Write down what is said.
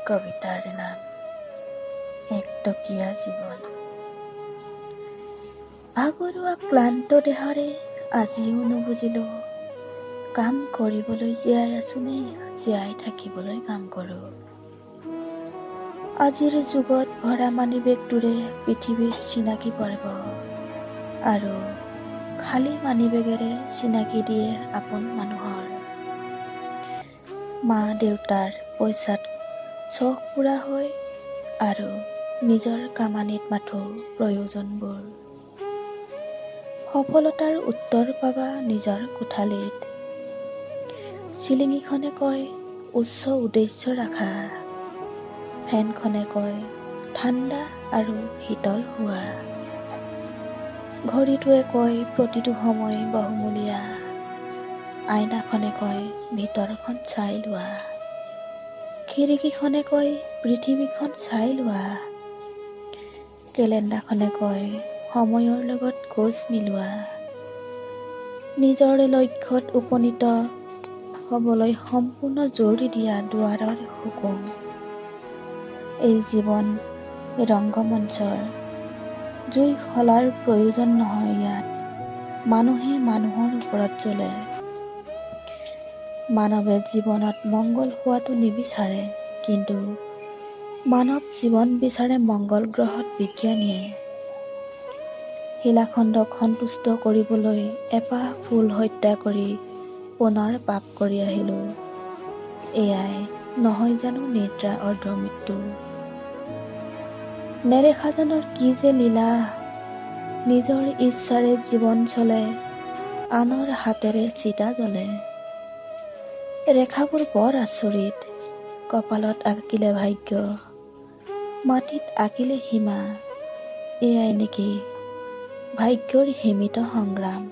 কবিতাৰ নাম একটকীয়া জীৱন। ভাগৰুৱা ক্লান্ত দেহৰে আজিও নুবুজিলো, কাম কৰিবলৈ জীয়াই আছো নে জীয়াই থাকিবলৈ কাম কৰো। আজিৰ যুগত ভৰা মানিবেগটোৰে পৃথিৱীৰ চিনাকি পৰ্ব, আৰু খালী মানিবেগেৰে চিনাকি দিয়ে আপোন মানুহৰ। মা দেউতাৰ পইচাত চখ পুৰা হয়, আৰু নিজৰ কামানিত মাথো প্ৰয়োজনবোৰ। সফলতাৰ উত্তৰ পাবা নিজৰ কোঠালিত, চিলিঙিখনে কয় উচ্চ উদ্দেশ্য ৰাখা, ফেনখনে কয় ঠাণ্ডা আৰু শীতল হোৱা, ঘড়ীটোৱে কয় প্ৰতিটো সময় বহুমূলীয়া, আইনাখনে কয় ভিতৰখন চাই লোৱা, খিৰিকীখনে কয় পৃথিৱীখন চাই লোৱা, কেলেণ্ডাৰখনে কয় সময়ৰ লগত খোজ মিলোৱা। নিজৰ লক্ষ্যত উপনীত হ'বলৈ সম্পূৰ্ণ জোৰ দিয়া দুৱাৰৰ হুকুম। এই জীৱন ৰংগমঞ্চৰ, জুই শলাৰ প্ৰয়োজন নহয় ইয়াত, মানুহে মানুহৰ ওপৰত জ্বলে। মানৱে জীৱনত মংগল হোৱাটো নিবিচাৰে, কিন্তু মানৱ জীৱন বিচাৰে মংগল গ্ৰহত বিজ্ঞানীয়ে। শিলাখণ্ডক সন্তুষ্ট কৰিবলৈ এপাহ ফুল হত্যা কৰি পুনৰ পাপ কৰি আহিলো, এয়াই নহয় জানো নিদ্ৰা অৰ্ধমৃত্যু। নেদেখাজনৰ কি যে লীলা, নিজৰ ইচ্ছাৰে জীৱন চলে, আনৰ হাতেৰে চিতা জ্বলে। ৰেখাবোৰ বৰ আচৰিত, কপালত আঁকিলে ভাগ্য, মাটিত আঁকিলে সীমা, এয়াই নেকি ভাগ্যৰ সীমিত সংগ্ৰাম।